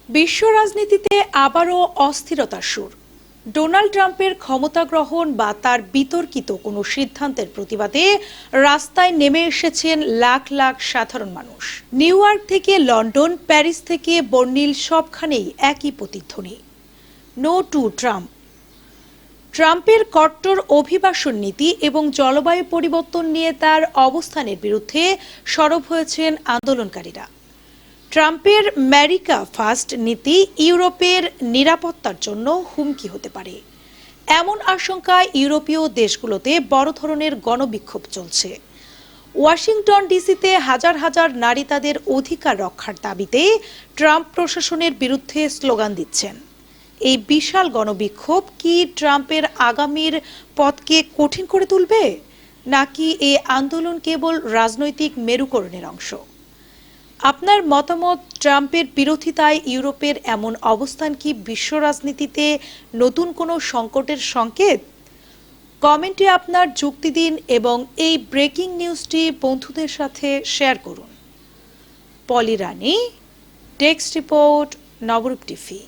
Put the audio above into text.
বিশ্ব রাজনীতিতে আবারও অস্থিরতার সুর। ডোনাল্ড ট্রাম্পের ক্ষমতা গ্রহণ বা তার বিতর্কিত কোনো সিদ্ধান্তের প্রতিবাদে রাস্তায় নেমে এসেছেন লাখ লাখ সাধারণ মানুষ। নিউ ইয়র্ক থেকে লন্ডন, প্যারিস থেকে বর্নিল সবখানেই একই প্রতিধ্বনি, নো টু ট্রাম্প। ট্রাম্পের কট্টর অভিবাসন নীতি এবং জলবায়ু পরিবর্তন নিয়ে তার অবস্থানের বিরুদ্ধে সরব হয়েছেন আন্দোলনকারীরা। ট্রাম্পের আমেরিকা ফার্স্ট নীতি ইউরোপের নিরাপত্তার জন্য হুমকি হতে পারে, এমন আশঙ্কায় ইউরোপীয় দেশগুলোতে বড় ধরনের গণবিক্ষোভ চলছে। ওয়াশিংটন ডিসিতে হাজার হাজার নারী তাদের অধিকার রক্ষার দাবিতে ট্রাম্প প্রশাসনের বিরুদ্ধে স্লোগান দিচ্ছেন। এই বিশাল গণবিক্ষোভ কি ট্রাম্পের আগামীর পথকে কঠিন করে তুলবে, নাকি এই আন্দোলন কেবল রাজনৈতিক মেরুকরণের অংশ? আপনার মতামত, ট্রাম্পের বিরোধিতায় ইউরোপের এমন অবস্থান কি বিশ্ব রাজনীতিতে নতুন কোনো সংকটের সংকেত? কমেন্টে আপনার যুক্তি দিন এবং এই ব্রেকিং নিউজটি বন্ধুদের সাথে শেয়ার করুন। পলি রানী, টেক্সট রিপোর্ট, নবরূপ টিভি।